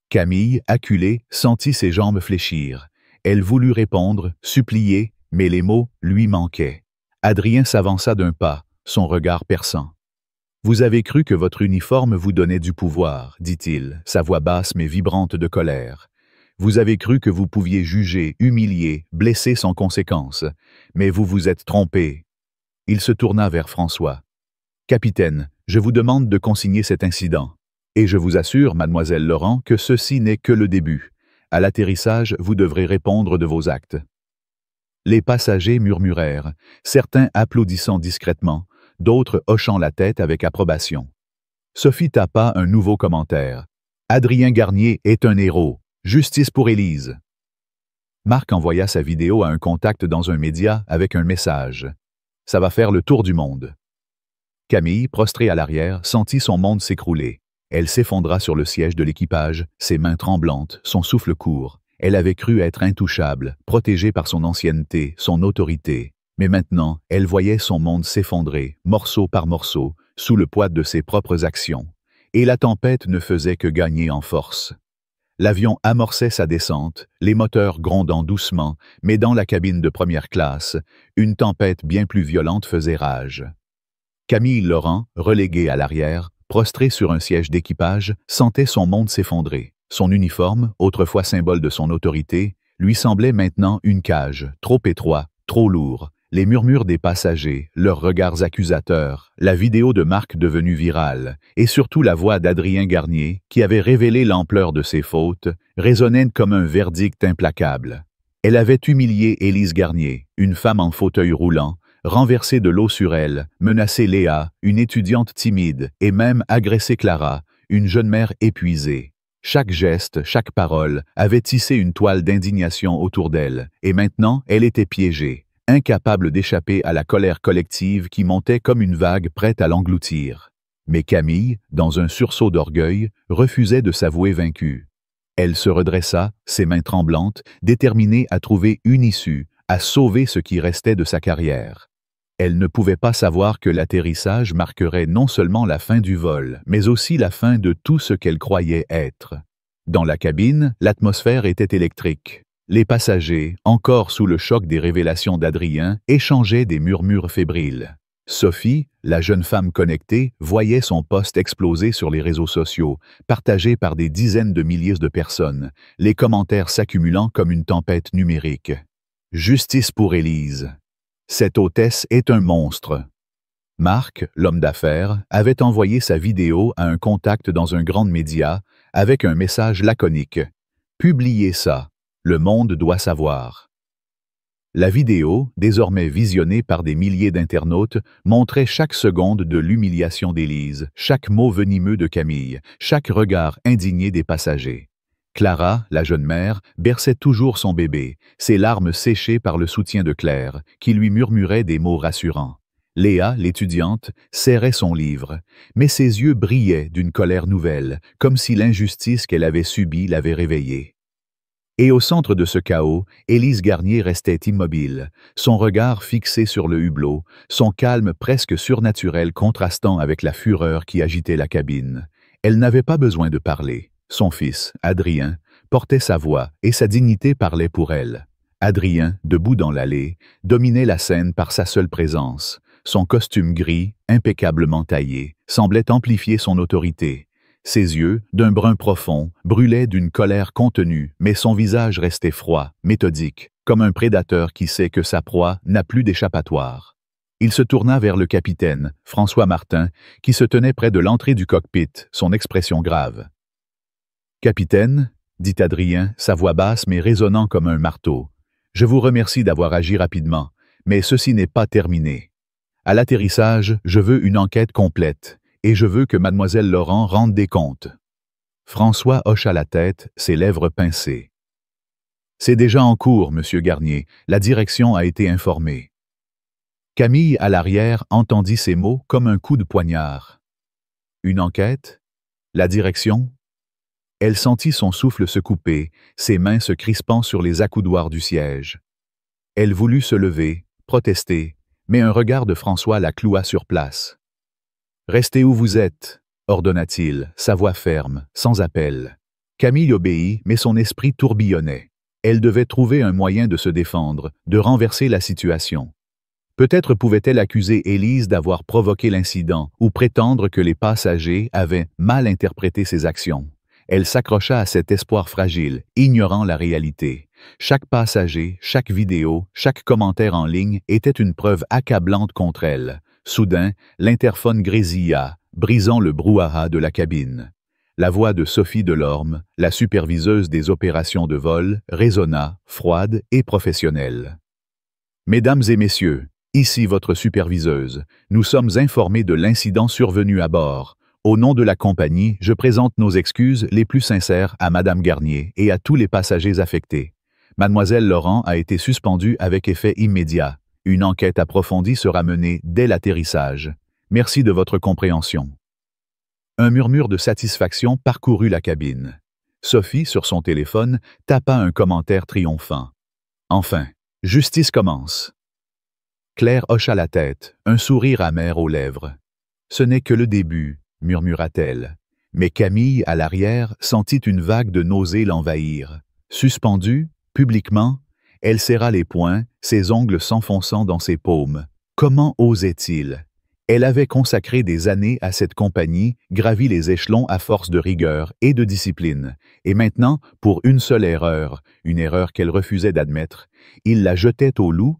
Camille, acculée, sentit ses jambes fléchir. Elle voulut répondre, supplier, mais les mots lui manquaient. Adrien s'avança d'un pas, son regard perçant. « Vous avez cru que votre uniforme vous donnait du pouvoir, dit-il, sa voix basse mais vibrante de colère. Vous avez cru que vous pouviez juger, humilier, blesser sans conséquence, mais vous vous êtes trompé. » Il se tourna vers François. « Capitaine, je vous demande de consigner cet incident. Et je vous assure, mademoiselle Laurent, que ceci n'est que le début. À l'atterrissage, vous devrez répondre de vos actes. » Les passagers murmurèrent, certains applaudissant discrètement, d'autres hochant la tête avec approbation. Sophie tapa un nouveau commentaire. « Adrien Garnier est un héros. Justice pour Élise. » Marc envoya sa vidéo à un contact dans un média avec un message. « Ça va faire le tour du monde. » Camille, prostrée à l'arrière, sentit son monde s'écrouler. Elle s'effondra sur le siège de l'équipage, ses mains tremblantes, son souffle court. Elle avait cru être intouchable, protégée par son ancienneté, son autorité. Mais maintenant, elle voyait son monde s'effondrer, morceau par morceau, sous le poids de ses propres actions. Et la tempête ne faisait que gagner en force. L'avion amorçait sa descente, les moteurs grondant doucement, mais dans la cabine de première classe, une tempête bien plus violente faisait rage. Camille Laurent, reléguée à l'arrière, prostrée sur un siège d'équipage, sentait son monde s'effondrer. Son uniforme, autrefois symbole de son autorité, lui semblait maintenant une cage, trop étroite, trop lourd. Les murmures des passagers, leurs regards accusateurs, la vidéo de Marc devenue virale, et surtout la voix d'Adrien Garnier, qui avait révélé l'ampleur de ses fautes, résonnaient comme un verdict implacable. Elle avait humilié Élise Garnier, une femme en fauteuil roulant, renversé de l'eau sur elle, menacé Léa, une étudiante timide, et même agressé Clara, une jeune mère épuisée. Chaque geste, chaque parole avait tissé une toile d'indignation autour d'elle, et maintenant elle était piégée, incapable d'échapper à la colère collective qui montait comme une vague prête à l'engloutir. Mais Camille, dans un sursaut d'orgueil, refusait de s'avouer vaincue. Elle se redressa, ses mains tremblantes, déterminée à trouver une issue, à sauver ce qui restait de sa carrière. Elle ne pouvait pas savoir que l'atterrissage marquerait non seulement la fin du vol, mais aussi la fin de tout ce qu'elle croyait être. Dans la cabine, l'atmosphère était électrique. Les passagers, encore sous le choc des révélations d'Adrien, échangeaient des murmures fébriles. Sophie, la jeune femme connectée, voyait son post exploser sur les réseaux sociaux, partagé par des dizaines de milliers de personnes, les commentaires s'accumulant comme une tempête numérique. Justice pour Élise. Cette hôtesse est un monstre. Marc, l'homme d'affaires, avait envoyé sa vidéo à un contact dans un grand média avec un message laconique. « Publiez ça. Le monde doit savoir. » La vidéo, désormais visionnée par des milliers d'internautes, montrait chaque seconde de l'humiliation d'Élise, chaque mot venimeux de Camille, chaque regard indigné des passagers. Clara, la jeune mère, berçait toujours son bébé, ses larmes séchées par le soutien de Claire, qui lui murmurait des mots rassurants. Léa, l'étudiante, serrait son livre, mais ses yeux brillaient d'une colère nouvelle, comme si l'injustice qu'elle avait subie l'avait réveillée. Et au centre de ce chaos, Élise Garnier restait immobile, son regard fixé sur le hublot, son calme presque surnaturel contrastant avec la fureur qui agitait la cabine. Elle n'avait pas besoin de parler. Son fils, Adrien, portait sa voix et sa dignité parlait pour elle. Adrien, debout dans l'allée, dominait la scène par sa seule présence. Son costume gris, impeccablement taillé, semblait amplifier son autorité. Ses yeux, d'un brun profond, brûlaient d'une colère contenue, mais son visage restait froid, méthodique, comme un prédateur qui sait que sa proie n'a plus d'échappatoire. Il se tourna vers le capitaine, François Martin, qui se tenait près de l'entrée du cockpit, son expression grave. « Capitaine, dit Adrien, sa voix basse mais résonnant comme un marteau, je vous remercie d'avoir agi rapidement, mais ceci n'est pas terminé. À l'atterrissage, je veux une enquête complète. Et je veux que mademoiselle Laurent rende des comptes. » François hocha la tête, ses lèvres pincées. « C'est déjà en cours, monsieur Garnier. La direction a été informée. » Camille, à l'arrière, entendit ces mots comme un coup de poignard. « Une enquête? La direction? » Elle sentit son souffle se couper, ses mains se crispant sur les accoudoirs du siège. Elle voulut se lever, protester, mais un regard de François la cloua sur place. « Restez où vous êtes, » ordonna-t-il, sa voix ferme, sans appel. Camille obéit, mais son esprit tourbillonnait. Elle devait trouver un moyen de se défendre, de renverser la situation. Peut-être pouvait-elle accuser Élise d'avoir provoqué l'incident ou prétendre que les passagers avaient mal interprété ses actions. Elle s'accrocha à cet espoir fragile, ignorant la réalité. Chaque passager, chaque vidéo, chaque commentaire en ligne était une preuve accablante contre elle. Soudain, l'interphone grésilla, brisant le brouhaha de la cabine. La voix de Sophie Delorme, la superviseuse des opérations de vol, résonna, froide et professionnelle. « Mesdames et messieurs, ici votre superviseuse. Nous sommes informés de l'incident survenu à bord. Au nom de la compagnie, je présente nos excuses les plus sincères à Madame Garnier et à tous les passagers affectés. Mademoiselle Laurent a été suspendue avec effet immédiat. Une enquête approfondie sera menée dès l'atterrissage. Merci de votre compréhension. » Un murmure de satisfaction parcourut la cabine. Sophie, sur son téléphone, tapa un commentaire triomphant. Enfin, justice commence. Claire hocha la tête, un sourire amer aux lèvres. « Ce n'est que le début, » murmura-t-elle. Mais Camille, à l'arrière, sentit une vague de nausée l'envahir. Suspendue, publiquement, elle serra les poings, ses ongles s'enfonçant dans ses paumes. Comment osait-il? Elle avait consacré des années à cette compagnie, gravi les échelons à force de rigueur et de discipline. Et maintenant, pour une seule erreur, une erreur qu'elle refusait d'admettre, il la jetait au loup.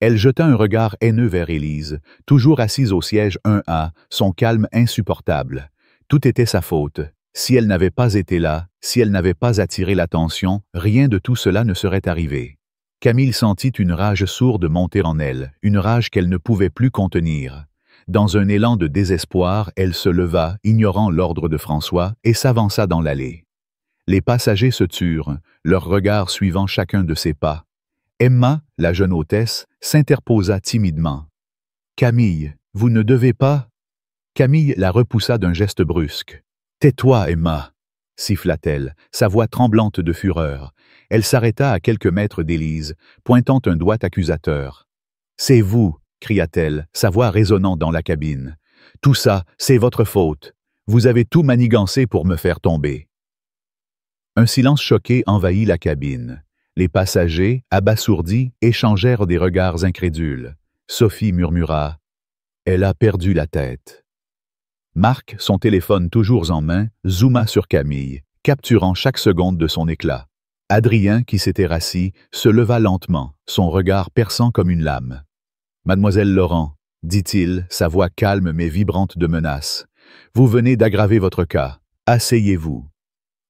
Elle jeta un regard haineux vers Élise, toujours assise au siège 1A, son calme insupportable. Tout était sa faute. Si elle n'avait pas été là, si elle n'avait pas attiré l'attention, rien de tout cela ne serait arrivé. Camille sentit une rage sourde monter en elle, une rage qu'elle ne pouvait plus contenir. Dans un élan de désespoir, elle se leva, ignorant l'ordre de François, et s'avança dans l'allée. Les passagers se turent, leurs regards suivant chacun de ses pas. Emma, la jeune hôtesse, s'interposa timidement. « Camille, vous ne devez pas… » Camille la repoussa d'un geste brusque. « Tais-toi, Emma !» siffla-t-elle, sa voix tremblante de fureur. Elle s'arrêta à quelques mètres d'Élise, pointant un doigt accusateur. « C'est vous !» cria-t-elle, sa voix résonnant dans la cabine. « Tout ça, c'est votre faute. Vous avez tout manigancé pour me faire tomber. » Un silence choqué envahit la cabine. Les passagers, abasourdis, échangèrent des regards incrédules. Sophie murmura « Elle a perdu la tête ». Marc, son téléphone toujours en main, zooma sur Camille, capturant chaque seconde de son éclat. Adrien, qui s'était rassis, se leva lentement, son regard perçant comme une lame. « Mademoiselle Laurent, dit-il, sa voix calme mais vibrante de menace, vous venez d'aggraver votre cas. Asseyez-vous. »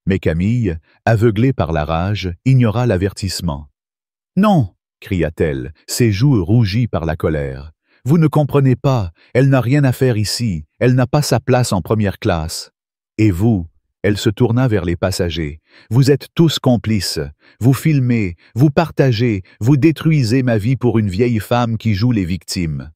Mais Camille, aveuglée par la rage, ignora l'avertissement. « Non !» cria-t-elle, ses joues rougies par la colère. « Vous ne comprenez pas, elle n'a rien à faire ici, elle n'a pas sa place en première classe. Et vous ?» Elle se tourna vers les passagers. « Vous êtes tous complices. Vous filmez, vous partagez, vous détruisez ma vie pour une vieille femme qui joue les victimes. »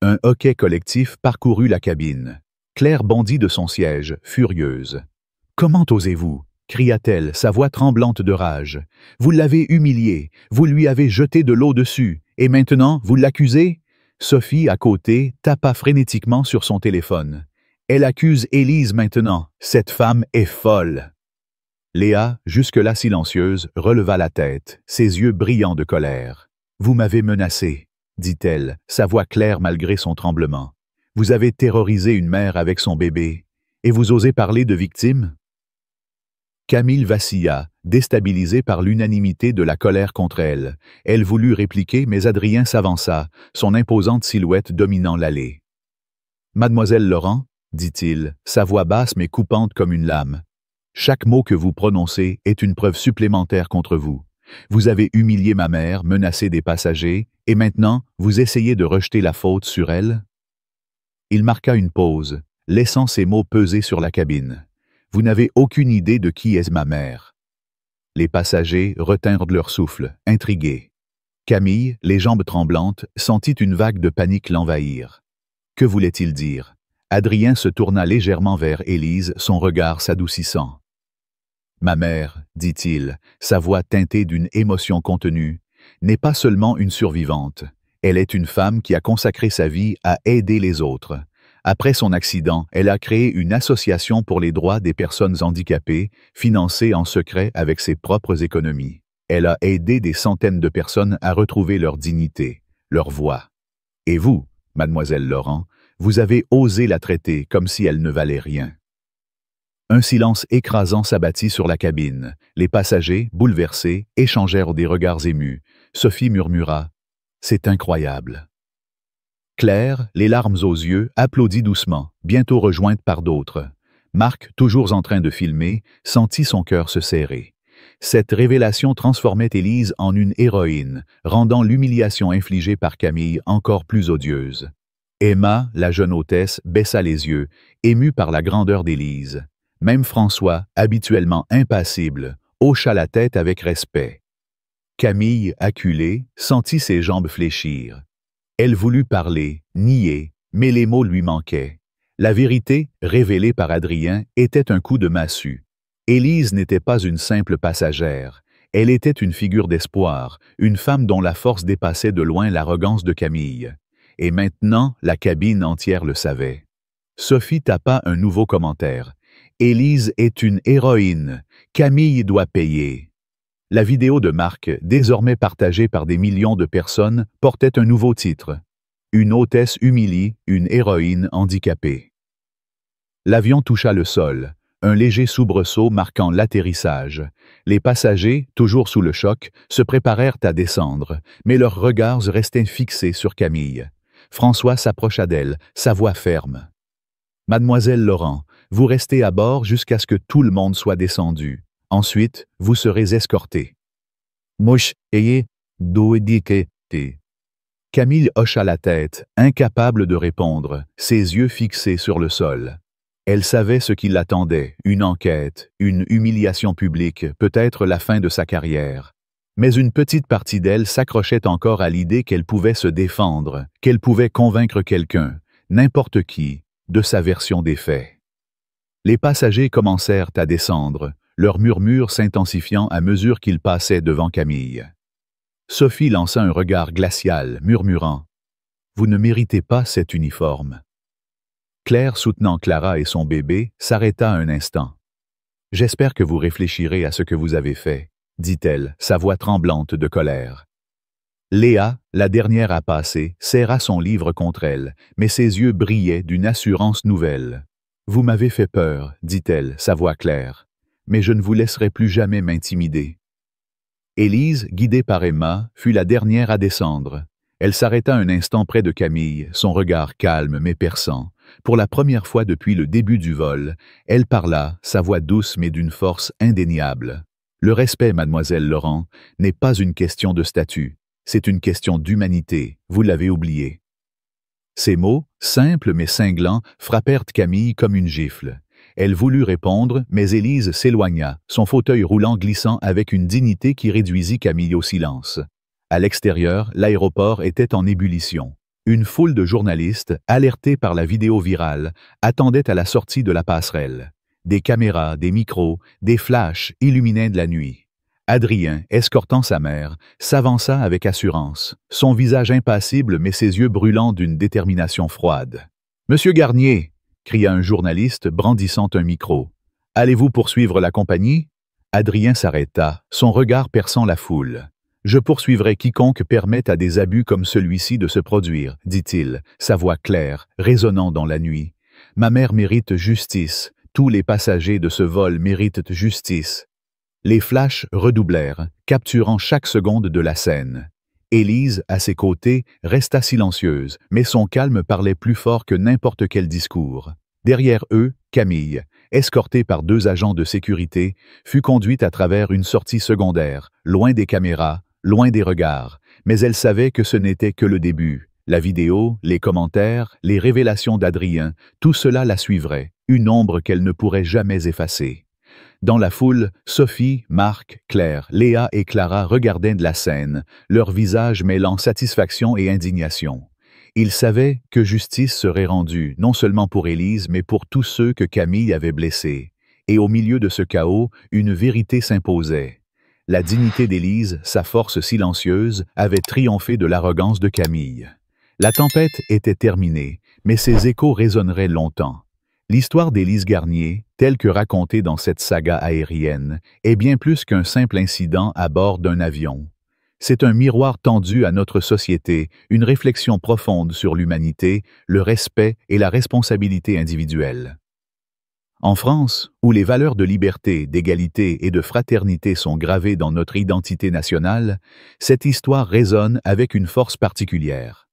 Un hoquet collectif parcourut la cabine. Claire bondit de son siège, furieuse. « Comment osez-vous » cria-t-elle, sa voix tremblante de rage. « Vous l'avez humilié, vous lui avez jeté de l'eau dessus, et maintenant vous l'accusez ?» Sophie, à côté, tapa frénétiquement sur son téléphone. « Elle accuse Élise maintenant. Cette femme est folle. » Léa, jusque-là silencieuse, releva la tête, ses yeux brillants de colère. « Vous m'avez menacée, » dit-elle, sa voix claire malgré son tremblement. « Vous avez terrorisé une mère avec son bébé, et vous osez parler de victime ?» Camille vacilla, déstabilisée par l'unanimité de la colère contre elle. Elle voulut répliquer, mais Adrien s'avança, son imposante silhouette dominant l'allée. « Mademoiselle Laurent, » dit-il, sa voix basse mais coupante comme une lame. « Chaque mot que vous prononcez est une preuve supplémentaire contre vous. Vous avez humilié ma mère, menacé des passagers, et maintenant, vous essayez de rejeter la faute sur elle ?» Il marqua une pause, laissant ces mots peser sur la cabine. « Vous n'avez aucune idée de qui est ma mère. » Les passagers retinrent leur souffle, intrigués. Camille, les jambes tremblantes, sentit une vague de panique l'envahir. Que voulait-il dire? Adrien se tourna légèrement vers Élise, son regard s'adoucissant. « Ma mère, dit-il, sa voix teintée d'une émotion contenue, n'est pas seulement une survivante. Elle est une femme qui a consacré sa vie à aider les autres. Après son accident, elle a créé une association pour les droits des personnes handicapées, financée en secret avec ses propres économies. Elle a aidé des centaines de personnes à retrouver leur dignité, leur voix. Et vous, mademoiselle Laurent, vous avez osé la traiter comme si elle ne valait rien. » Un silence écrasant s'abattit sur la cabine. Les passagers, bouleversés, échangèrent des regards émus. Sophie murmura « C'est incroyable. » Claire, les larmes aux yeux, applaudit doucement, bientôt rejointe par d'autres. Marc, toujours en train de filmer, sentit son cœur se serrer. Cette révélation transformait Élise en une héroïne, rendant l'humiliation infligée par Camille encore plus odieuse. Emma, la jeune hôtesse, baissa les yeux, émue par la grandeur d'Élise. Même François, habituellement impassible, hocha la tête avec respect. Camille, acculée, sentit ses jambes fléchir. Elle voulut parler, nier, mais les mots lui manquaient. La vérité, révélée par Adrien, était un coup de massue. Élise n'était pas une simple passagère. Elle était une figure d'espoir, une femme dont la force dépassait de loin l'arrogance de Camille. Et maintenant, la cabine entière le savait. Sophie tapa un nouveau commentaire. « Élise est une héroïne. Camille doit payer. » La vidéo de Marc, désormais partagée par des millions de personnes, portait un nouveau titre. « Une hôtesse humilie, une héroïne handicapée. » L'avion toucha le sol, un léger soubresaut marquant l'atterrissage. Les passagers, toujours sous le choc, se préparèrent à descendre, mais leurs regards restaient fixés sur Camille. François s'approcha d'elle, sa voix ferme. « Mademoiselle Laurent, vous restez à bord jusqu'à ce que tout le monde soit descendu. Ensuite, vous serez escorté. » Mouche, ayez, doédiqué. Camille hocha la tête, incapable de répondre, ses yeux fixés sur le sol. Elle savait ce qui l'attendait, une enquête, une humiliation publique, peut-être la fin de sa carrière. Mais une petite partie d'elle s'accrochait encore à l'idée qu'elle pouvait se défendre, qu'elle pouvait convaincre quelqu'un, n'importe qui, de sa version des faits. Les passagers commencèrent à descendre, leurs murmures s'intensifiant à mesure qu'ils passaient devant Camille. Sophie lança un regard glacial, murmurant « Vous ne méritez pas cet uniforme. » Claire, soutenant Clara et son bébé, s'arrêta un instant. J'espère que vous réfléchirez à ce que vous avez fait, dit-elle, sa voix tremblante de colère. Léa, la dernière à passer, serra son livre contre elle, mais ses yeux brillaient d'une assurance nouvelle. « Vous m'avez fait peur, dit-elle, sa voix claire, mais je ne vous laisserai plus jamais m'intimider. » Élise, guidée par Emma, fut la dernière à descendre. Elle s'arrêta un instant près de Camille, son regard calme mais perçant. Pour la première fois depuis le début du vol, elle parla, sa voix douce mais d'une force indéniable. « Le respect, mademoiselle Laurent, n'est pas une question de statut. C'est une question d'humanité, vous l'avez oublié. » Ces mots, simples mais cinglants, frappèrent Camille comme une gifle. Elle voulut répondre, mais Élise s'éloigna, son fauteuil roulant glissant avec une dignité qui réduisit Camille au silence. À l'extérieur, l'aéroport était en ébullition. Une foule de journalistes, alertés par la vidéo virale, attendaient à la sortie de la passerelle. Des caméras, des micros, des flashs illuminaient de la nuit. Adrien, escortant sa mère, s'avança avec assurance, son visage impassible mais ses yeux brûlants d'une détermination froide. « Monsieur Garnier !» cria un journaliste brandissant un micro. « Allez-vous poursuivre la compagnie ?» Adrien s'arrêta, son regard perçant la foule. « Je poursuivrai quiconque permette à des abus comme celui-ci de se produire, dit-il, sa voix claire, résonnant dans la nuit. Ma mère mérite justice, tous les passagers de ce vol méritent justice. » Les flashs redoublèrent, capturant chaque seconde de la scène. Élise, à ses côtés, resta silencieuse, mais son calme parlait plus fort que n'importe quel discours. Derrière eux, Camille, escortée par 2 agents de sécurité, fut conduite à travers une sortie secondaire, loin des caméras, loin des regards, mais elle savait que ce n'était que le début. La vidéo, les commentaires, les révélations d'Adrien, tout cela la suivrait, une ombre qu'elle ne pourrait jamais effacer. Dans la foule, Sophie, Marc, Claire, Léa et Clara regardaient de la scène, leurs visages mêlant satisfaction et indignation. Ils savaient que justice serait rendue, non seulement pour Élise, mais pour tous ceux que Camille avait blessés. Et au milieu de ce chaos, une vérité s'imposait. La dignité d'Élise, sa force silencieuse, avait triomphé de l'arrogance de Camille. La tempête était terminée, mais ses échos résonneraient longtemps. L'histoire d'Élise Garnier, telle que racontée dans cette saga aérienne, est bien plus qu'un simple incident à bord d'un avion. C'est un miroir tendu à notre société, une réflexion profonde sur l'humanité, le respect et la responsabilité individuelle. En France, où les valeurs de liberté, d'égalité et de fraternité sont gravées dans notre identité nationale, cette histoire résonne avec une force particulière.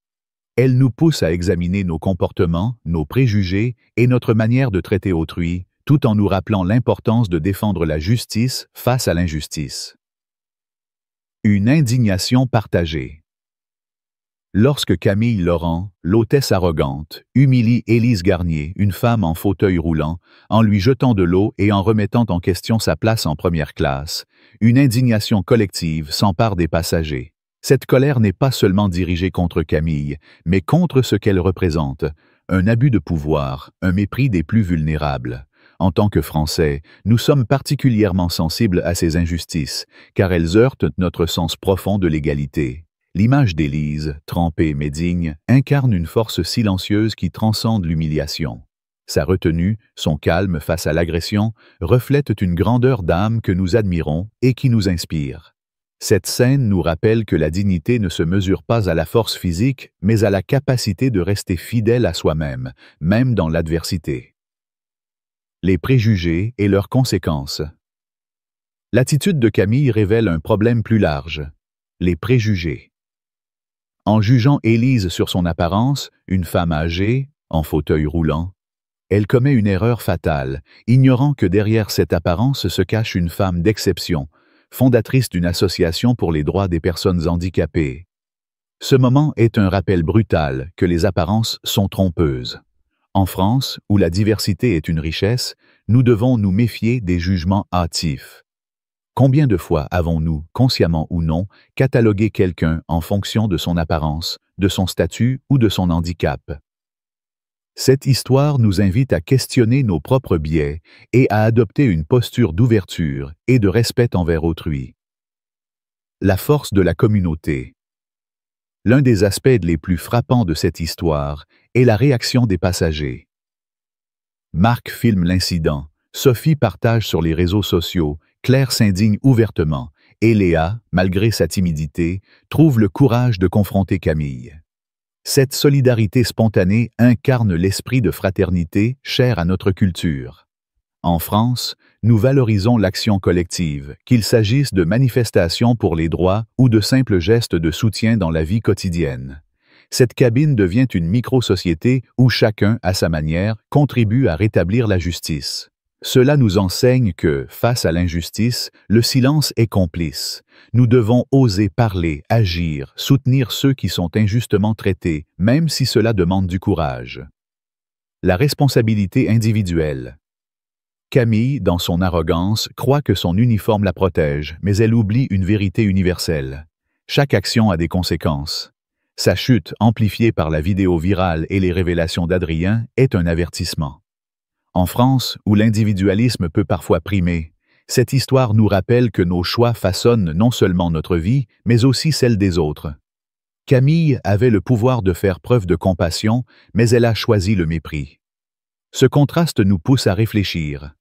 Elle nous pousse à examiner nos comportements, nos préjugés et notre manière de traiter autrui, tout en nous rappelant l'importance de défendre la justice face à l'injustice. Une indignation partagée. Lorsque Camille Laurent, l'hôtesse arrogante, humilie Élise Garnier, une femme en fauteuil roulant, en lui jetant de l'eau et en remettant en question sa place en première classe, une indignation collective s'empare des passagers. Cette colère n'est pas seulement dirigée contre Camille, mais contre ce qu'elle représente, un abus de pouvoir, un mépris des plus vulnérables. En tant que Français, nous sommes particulièrement sensibles à ces injustices, car elles heurtent notre sens profond de l'égalité. L'image d'Élise, trempée mais digne, incarne une force silencieuse qui transcende l'humiliation. Sa retenue, son calme face à l'agression, reflètent une grandeur d'âme que nous admirons et qui nous inspire. Cette scène nous rappelle que la dignité ne se mesure pas à la force physique, mais à la capacité de rester fidèle à soi-même, même dans l'adversité. Les préjugés et leurs conséquences. L'attitude de Camille révèle un problème plus large, les préjugés. En jugeant Élise sur son apparence, une femme âgée, en fauteuil roulant, elle commet une erreur fatale, ignorant que derrière cette apparence se cache une femme d'exception, fondatrice d'une association pour les droits des personnes handicapées. Ce moment est un rappel brutal que les apparences sont trompeuses. En France, où la diversité est une richesse, nous devons nous méfier des jugements hâtifs. Combien de fois avons-nous, consciemment ou non, catalogué quelqu'un en fonction de son apparence, de son statut ou de son handicap? Cette histoire nous invite à questionner nos propres biais et à adopter une posture d'ouverture et de respect envers autrui. La force de la communauté. L'un des aspects les plus frappants de cette histoire est la réaction des passagers. Marc filme l'incident, Sophie partage sur les réseaux sociaux, Claire s'indigne ouvertement, et Léa, malgré sa timidité, trouve le courage de confronter Camille. Cette solidarité spontanée incarne l'esprit de fraternité cher à notre culture. En France, nous valorisons l'action collective, qu'il s'agisse de manifestations pour les droits ou de simples gestes de soutien dans la vie quotidienne. Cette cabine devient une micro-société où chacun, à sa manière, contribue à rétablir la justice. Cela nous enseigne que, face à l'injustice, le silence est complice. Nous devons oser parler, agir, soutenir ceux qui sont injustement traités, même si cela demande du courage. La responsabilité individuelle. Camille, dans son arrogance, croit que son uniforme la protège, mais elle oublie une vérité universelle. Chaque action a des conséquences. Sa chute, amplifiée par la vidéo virale et les révélations d'Adrien, est un avertissement. En France, où l'individualisme peut parfois primer, cette histoire nous rappelle que nos choix façonnent non seulement notre vie, mais aussi celle des autres. Camille avait le pouvoir de faire preuve de compassion, mais elle a choisi le mépris. Ce contraste nous pousse à réfléchir.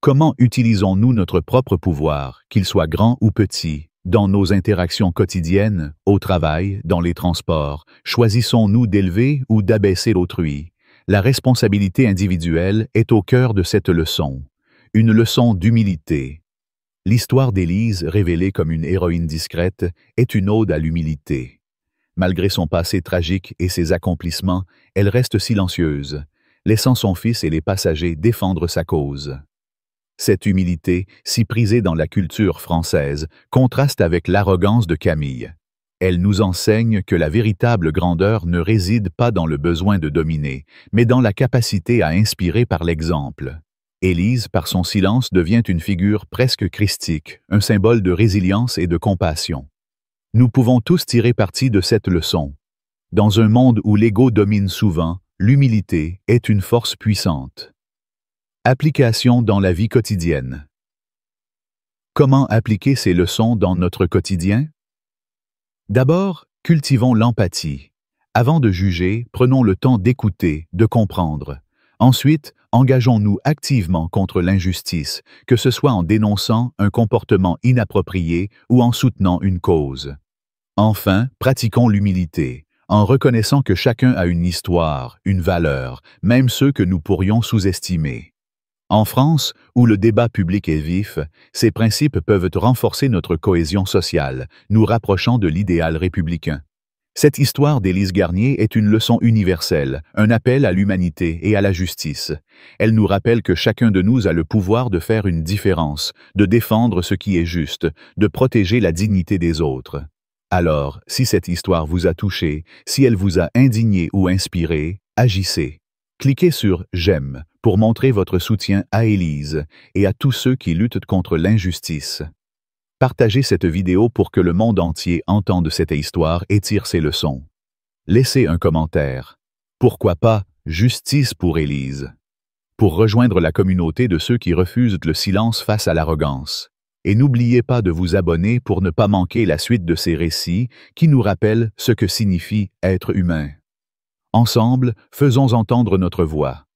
Comment utilisons-nous notre propre pouvoir, qu'il soit grand ou petit, dans nos interactions quotidiennes, au travail, dans les transports? Choisissons-nous d'élever ou d'abaisser l'autrui? La responsabilité individuelle est au cœur de cette leçon. Une leçon d'humilité. L'histoire d'Élise, révélée comme une héroïne discrète, est une ode à l'humilité. Malgré son passé tragique et ses accomplissements, elle reste silencieuse, laissant son fils et les passagers défendre sa cause. Cette humilité, si prisée dans la culture française, contraste avec l'arrogance de Camille. Elle nous enseigne que la véritable grandeur ne réside pas dans le besoin de dominer, mais dans la capacité à inspirer par l'exemple. Élise, par son silence, devient une figure presque christique, un symbole de résilience et de compassion. Nous pouvons tous tirer parti de cette leçon. Dans un monde où l'ego domine souvent, l'humilité est une force puissante. Application dans la vie quotidienne. Comment appliquer ces leçons dans notre quotidien? D'abord, cultivons l'empathie. Avant de juger, prenons le temps d'écouter, de comprendre. Ensuite, engageons-nous activement contre l'injustice, que ce soit en dénonçant un comportement inapproprié ou en soutenant une cause. Enfin, pratiquons l'humilité, en reconnaissant que chacun a une histoire, une valeur, même ceux que nous pourrions sous-estimer. En France, où le débat public est vif, ces principes peuvent renforcer notre cohésion sociale, nous rapprochant de l'idéal républicain. Cette histoire d'Élise Garnier est une leçon universelle, un appel à l'humanité et à la justice. Elle nous rappelle que chacun de nous a le pouvoir de faire une différence, de défendre ce qui est juste, de protéger la dignité des autres. Alors, si cette histoire vous a touché, si elle vous a indigné ou inspiré, agissez. Cliquez sur « J'aime » pour montrer votre soutien à Élise et à tous ceux qui luttent contre l'injustice. Partagez cette vidéo pour que le monde entier entende cette histoire et tire ses leçons. Laissez un commentaire. Pourquoi pas « Justice pour Élise » pour rejoindre la communauté de ceux qui refusent le silence face à l'arrogance. Et n'oubliez pas de vous abonner pour ne pas manquer la suite de ces récits qui nous rappellent ce que signifie être humain. Ensemble, faisons entendre notre voix.